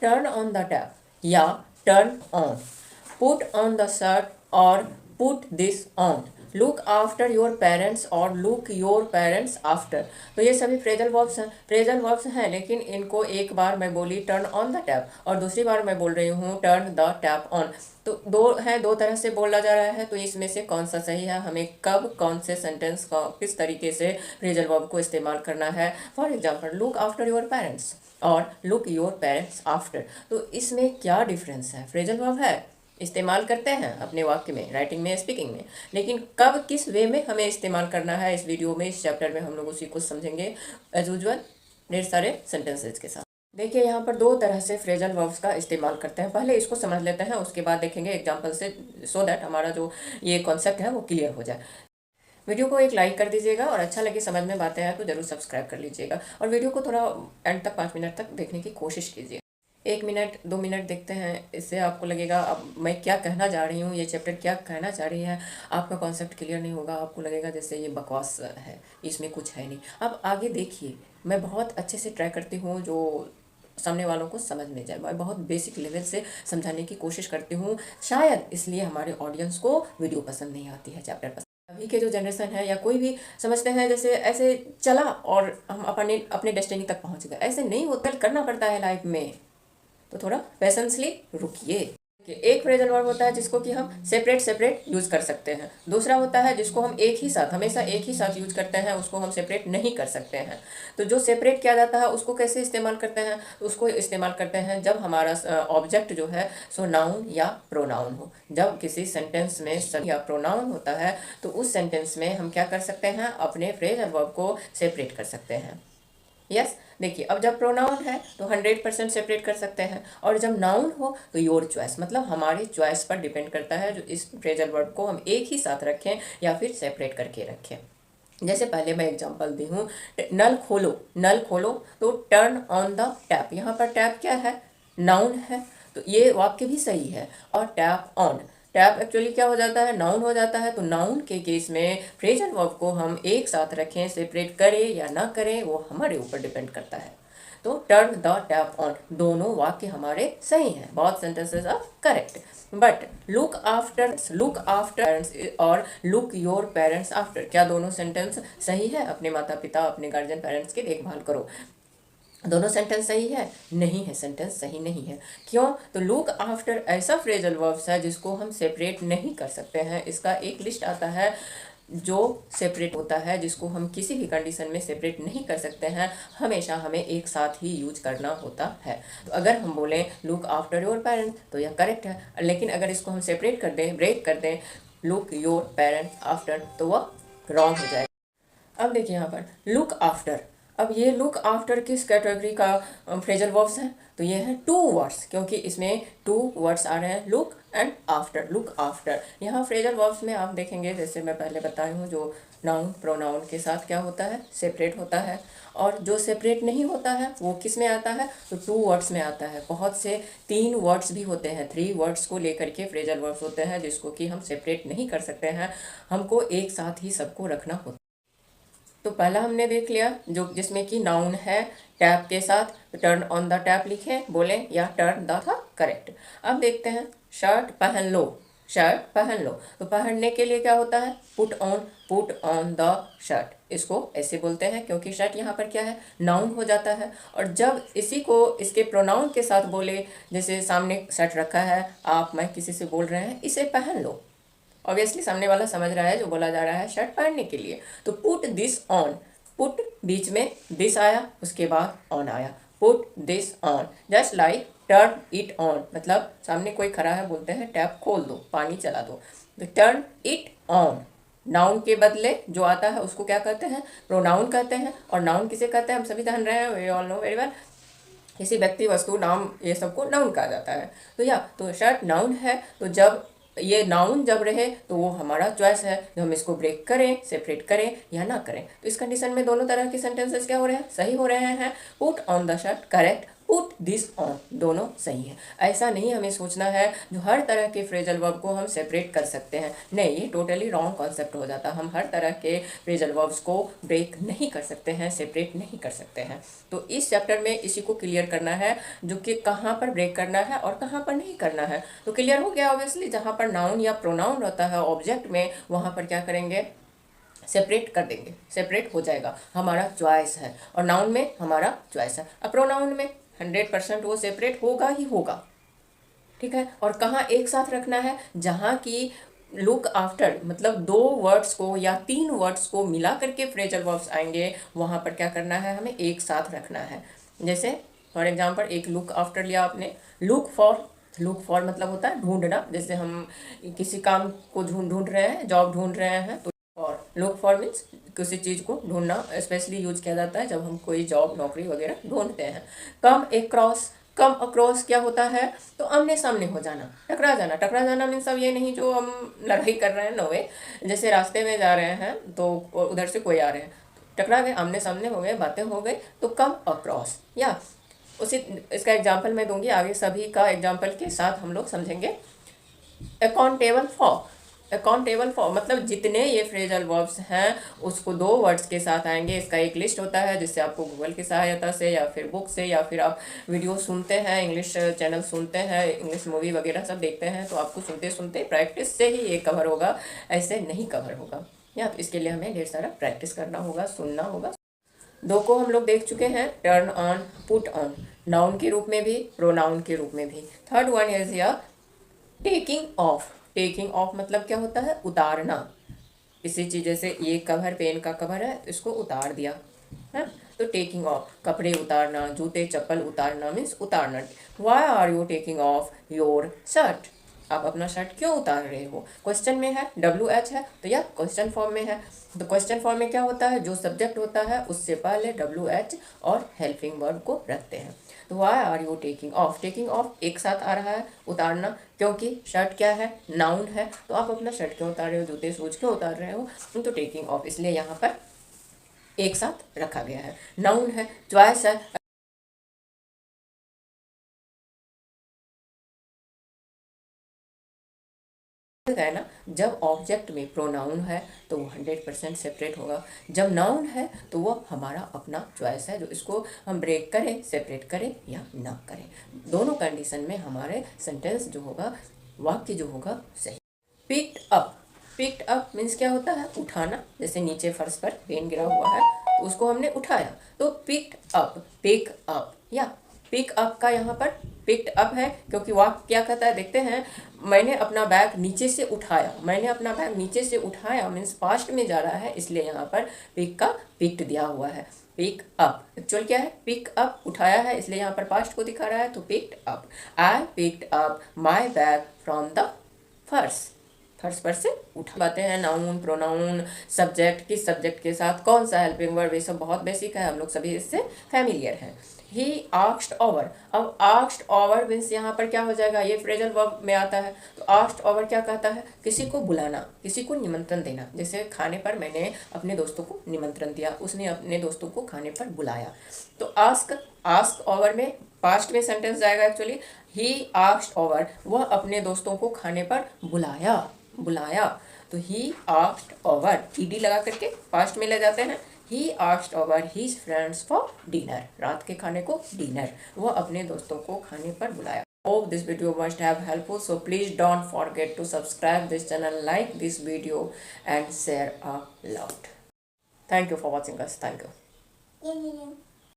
Turn on the tap या turn on, put on the shirt और put this on, look after your parents और look your parents after. तो ये सभी phrasal verbs हैं, लेकिन इनको एक बार मैं बोली टर्न ऑन द टैप और दूसरी बार मैं बोल रही हूँ टर्न द टैप ऑन। तो दो तरह से बोला जा रहा है, तो इसमें से कौन सा सही है, हमें कब कौन से सेंटेंस का किस तरीके से फ्रेजल वर्ब को इस्तेमाल करना है। For example, look after your parents और लुक योर पेरेंट्स आफ्टर, तो इसमें क्या डिफरेंस है। फ्रेजल वर्ब है, इस्तेमाल करते हैं अपने वाक्य में, राइटिंग में, स्पीकिंग में, लेकिन कब किस वे में हमें इस्तेमाल करना है, इस वीडियो में, इस चैप्टर में हम लोग उसी को समझेंगे एज यूजुअल ढेर सारे सेंटेंसेज के साथ। देखिए यहाँ पर दो तरह से फ्रेजल वर्ब्स का इस्तेमाल करते हैं, पहले इसको समझ लेते हैं, उसके बाद देखेंगे एग्जाम्पल से, सो दैट हमारा जो ये कॉन्सेप्ट है वो क्लियर हो जाए। वीडियो को एक लाइक कर दीजिएगा और अच्छा लगे, समझ में बातें आए तो जरूर सब्सक्राइब कर लीजिएगा और वीडियो को थोड़ा एंड तक 5 मिनट तक देखने की कोशिश कीजिए। 1 मिनट 2 मिनट देखते हैं, इससे आपको लगेगा अब मैं क्या कहना जा रही हूँ, ये चैप्टर क्या कहना चाह रही है, आपका कॉन्सेप्ट क्लियर नहीं होगा, आपको लगेगा जैसे ये बकवास है, इसमें कुछ है नहीं। अब आगे देखिए, मैं बहुत अच्छे से ट्राई करती हूँ जो सामने वालों को समझ में जाए, मैं बहुत बेसिक लेवल से समझाने की कोशिश करती हूँ, शायद इसलिए हमारे ऑडियंस को वीडियो पसंद नहीं आती है, चैप्टर पसंद। अभी के जो जनरेशन है या कोई भी समझते हैं जैसे ऐसे चला और हम अपने डेस्टिनी तक पहुंच गए, ऐसे नहीं होता, करना पड़ता है लाइफ में, तो थोड़ा पेशेंसली रुकिए। एक फ्रेजल वर्ब होता है जिसको कि हम सेपरेट यूज कर सकते हैं, दूसरा होता है जिसको हम एक ही साथ हमेशा एक ही साथ यूज करते हैं, उसको हम सेपरेट नहीं कर सकते हैं। तो जो सेपरेट किया जाता है उसको कैसे इस्तेमाल करते हैं, उसको इस्तेमाल करते हैं जब हमारा ऑब्जेक्ट जो है सो नाउन या प्रोनाउन हो। जब किसी सेंटेंस में सब या प्रोनाउन होता है तो उस सेंटेंस में हम क्या कर सकते हैं, अपने फ्रेजल वर्ब को सेपरेट कर सकते हैं। यस, देखिए अब जब प्रोनाउन है तो 100% सेपरेट कर सकते हैं, और जब नाउन हो तो योर चॉइस, मतलब हमारी चॉइस पर डिपेंड करता है जो इस फ्रेजल वर्ब को हम एक ही साथ रखें या फिर सेपरेट करके रखें। जैसे पहले मैं एग्जांपल दी हूँ, नल खोलो तो टर्न ऑन द टैप, यहाँ पर टैप क्या है, नाउन है, तो ये वाक्य भी सही है। और टैप ऑन, टैप एक्चुअली क्या हो जाता है, नाउन हो जाता है, तो नाउन के केस में फ्रेजल वर्ब को हम एक साथ रखें, सेपरेट करें या ना करें वो हमारे ऊपर डिपेंड करता है। तो टर्न द टैप ऑन, दोनों वाक्य हमारे सही हैं, बहुत sentences are correct. But look after और लुक योर पेरेंट्स आफ्टर, क्या दोनों सेंटेंस सही है, अपने माता पिता अपने गार्जियन पेरेंट्स की देखभाल करो, दोनों सेंटेंस सही है, नहीं है, सेंटेंस सही नहीं है। क्यों, तो लुक आफ्टर ऐसा फ्रेजल वर्ब्स है जिसको हम सेपरेट नहीं कर सकते हैं, इसका एक लिस्ट आता है जो सेपरेट होता है, जिसको हम किसी भी कंडीशन में सेपरेट नहीं कर सकते हैं, हमेशा हमें एक साथ ही यूज करना होता है। तो अगर हम बोलें लुक आफ्टर योर पेरेंट तो यह करेक्ट है, लेकिन अगर इसको हम सेपरेट कर दें, ब्रेक कर दें, लुक योर पेरेंट आफ्टर, तो वह रॉन्ग हो जाएगा। अब देखिए यहाँ पर लुक आफ्टर, अब ये लुक आफ्टर किस कैटेगरी का फ्रेजल वर्ब्स है, तो ये है 2 वर्ड्स, क्योंकि इसमें 2 वर्ड्स आ रहे हैं, look and after, look after. यहाँ फ्रेजल वर्ब्स में आप देखेंगे, जैसे मैं पहले बताई हूँ, जो नाउन प्रोनाउन के साथ क्या होता है, सेपरेट होता है, और जो सेपरेट नहीं होता है वो किस में आता है, तो 2 वर्ड्स में आता है। बहुत से 3 वर्ड्स भी होते हैं, 3 वर्ड्स को लेकर के फ्रेजल वर्ब्स होते हैं जिसको कि हम सेपरेट नहीं कर सकते हैं, हमको एक साथ ही सबको रखना होता है। तो पहला हमने देख लिया जो जिसमें कि नाउन है टैप के साथ, टर्न ऑन द टैप लिखें, बोलें या टर्न द था करेक्ट। अब देखते हैं शर्ट पहन लो, शर्ट पहन लो, तो पहनने के लिए क्या होता है, पुट ऑन द शर्ट, इसको ऐसे बोलते हैं क्योंकि शर्ट यहाँ पर क्या है, नाउन हो जाता है। और जब इसी को इसके प्रोनाउन के साथ बोले, जैसे सामने शर्ट रखा है, आप मैं किसी से बोल रहे हैं इसे पहन लो, ऑब्वियसली सामने वाला समझ रहा है जो बोला जा रहा है शर्ट पहनने के लिए, तो पुट दिस ऑन, पुट बीच में दिस आया, उसके बाद ऑन आया, put this on, just like turn it on, मतलब सामने कोई खड़ा है, बोलते हैं टैप खोल दो, पानी चला दो, तो टर्न इट ऑन, नाउन के बदले जो आता है उसको क्या कहते हैं, प्रोनाउन कहते हैं। और नाउन किसे कहते हैं, हम सभी जान रहे हैं, we all know very well, किसी व्यक्ति वस्तु नाम ये सबको नाउन कहा जाता है। तो शर्ट नाउन है, तो जब ये नाउन जब रहे तो वो हमारा चॉइस है, जो हम इसको ब्रेक करें, सेपरेट करें या ना करें। तो इस कंडीशन में दोनों तरह के सेंटेंसेस क्या हो रहे हैं, सही हो रहे हैं। Put on the shirt correct, put this on, दोनों सही है। ऐसा नहीं हमें सोचना है जो हर तरह के फ्रेजल वर्ब को हम सेपरेट कर सकते हैं, नहीं, ये टोटली रॉन्ग कॉन्सेप्ट हो जाता। हम हर तरह के फ्रेजल वर्ब्स को ब्रेक नहीं कर सकते हैं, सेपरेट नहीं कर सकते हैं। तो इस चैप्टर में इसी को क्लियर करना है, जो कि कहाँ पर ब्रेक करना है और कहाँ पर नहीं करना है। तो क्लियर हो गया ऑब्वियसली, जहाँ पर नाउन या प्रोनाउन रहता है ऑब्जेक्ट में, वहाँ पर क्या करेंगे, सेपरेट कर देंगे, सेपरेट हो जाएगा, हमारा चॉइस है। और नाउन में हमारा चॉइस है। अब प्रोनाउन में 100% वो सेपरेट होगा ही होगा, ठीक है। और कहाँ एक साथ रखना है, जहाँ की लुक आफ्टर मतलब 2 वर्ड्स को या 3 वर्ड्स को मिला करके फ्रेजल वर्ब्स आएंगे, वहाँ पर क्या करना है, हमें एक साथ रखना है। जैसे फॉर एग्जाम्पल एक लुक आफ्टर लिया आपने, लुक फॉर, लुक फॉर मतलब होता है ढूंढना, जैसे हम किसी काम को ढूंढ रहे हैं, जॉब ढूंढ रहे हैं, तो और लुक फॉर मीन्स किसी चीज़ को ढूंढना, स्पेशली यूज किया जाता है जब हम कोई जॉब नौकरी वगैरह ढूंढते हैं। कम अक्रॉस, कम अक्रॉस क्या होता है, तो आमने सामने हो जाना, टकरा जाना। टकरा जाना मीन्स अब ये नहीं जो हम लड़ाई कर रहे हैं, नो वे, जैसे रास्ते में जा रहे हैं तो उधर से कोई आ रहे हैं, टकरा गए, आमने सामने हो गए, बातें हो गई, तो कम अक्रॉस। या उसी इसका एग्जाम्पल मैं दूंगी आगे, सभी का एग्जाम्पल के साथ हम लोग समझेंगे। अकाउंटेबल फॉर, अकाउंटेबल फॉर मतलब जितने ये फ्रेजल वर्ब्स हैं उसको 2 वर्ड्स के साथ आएंगे। इसका एक लिस्ट होता है जिससे आपको गूगल की सहायता से या फिर बुक से या फिर आप वीडियो सुनते हैं, इंग्लिश चैनल सुनते हैं, इंग्लिश मूवी वगैरह सब देखते हैं, तो आपको सुनते सुनते प्रैक्टिस से ही ये कवर होगा, ऐसे नहीं कवर होगा। या तो इसके लिए हमें ढेर सारा प्रैक्टिस करना होगा, सुनना होगा। 2 को हम लोग देख चुके हैं, turn on, put on, noun के रूप में भी, प्रोनाउन के रूप में भी। थर्ड वन इज या टेकिंग ऑफ। टेकिंग ऑफ मतलब क्या होता है, उतारना। इसी चीज, जैसे ये कवर, पेन का कवर है, इसको उतार दिया है, तो टेकिंग ऑफ, कपड़े उतारना, जूते चप्पल उतारना मीन्स उतारना। Why are you taking off your shirt, आप अपना शर्ट क्यों उतार रहे हो। क्वेश्चन में है, WH है, तो यह क्वेश्चन फॉर्म में है। तो क्वेश्चन फॉर्म में क्या होता है, जो सब्जेक्ट होता है उससे पहले WH और हेल्पिंग वर्ब को रखते हैं। तो why are you taking off, taking off एक साथ आ रहा है, उतारना, क्योंकि शर्ट क्या है, नाउन है, तो आप अपना शर्ट क्यों उतार रहे हो, जूते शूज क्यों उतार रहे हो, तो टेकिंग ऑफ, इसलिए यहाँ पर एक साथ रखा गया है। नाउन है, चॉइस है, है ना। जब ऑब्जेक्ट में प्रोनाउन है तो वो 100% सेपरेट होगा, जब नाउन है तो वो हमारा अपना चॉइस है, जो इसको हम ब्रेक करें, सेपरेट करें या ना करें, दोनों कंडीशन में हमारे सेंटेंस जो होगा, वाक्य जो होगा, सही। Picked up, picked up means क्या होता है, उठाना। जैसे नीचे फर्श पर पेन गिरा हुआ है तो उसको हमने उठाया, तो पिक्ड अप, पिक अप। या पिक अप का यहाँ पर पिक्ड अप है, क्योंकि वाक्य क्या कहता है, देखते हैं, मैंने अपना बैग नीचे से उठाया, मैंने अपना बैग नीचे से उठाया मीन्स पास्ट में जा रहा है, इसलिए यहाँ पर पिक का पिक्ड दिया हुआ है। पिक अप एक्चुअल क्या है, पिक अप उठाया है, इसलिए यहाँ पर पास्ट को दिखा रहा है, तो picked up. I picked up my bag from the फर्श, फर्श पर से उठा। बातें हैं नाउन, प्रोनाउन, सब्जेक्ट, किस सब्जेक्ट के साथ कौन सा हेल्पिंग वर्ब, ये सब बहुत बेसिक है, हम लोग सभी इससे फैमिलियर हैं। ही आस्क्ड ओवर, अब आस्क्ड ओवर मीन्स यहाँ पर क्या हो जाएगा, ये फ्रेजल वर्ब में आता है। तो आस्क्ड ओवर क्या कहता है, किसी को बुलाना, किसी को निमंत्रण देना। जैसे खाने पर मैंने अपने दोस्तों को निमंत्रण दिया, उसने अपने दोस्तों को खाने पर बुलाया। तो आस्क, आस्क ओवर में पास्ट में सेंटेंस जाएगा एक्चुअली, ही आस्क्ड ओवर, वह अपने दोस्तों को खाने पर बुलाया, बुलाया। तो ही आस्क्ड ओवर, ईडी लगा करके पास्ट में ले जाते हैं। He asked over his friends for dinner, रात के खाने को डिनर, वह अपने दोस्तों को खाने पर बुलाया। Hope this video must have helpful, so please don't forget to subscribe this channel, like this video and share a lot. Thank you for watching us. Thank you.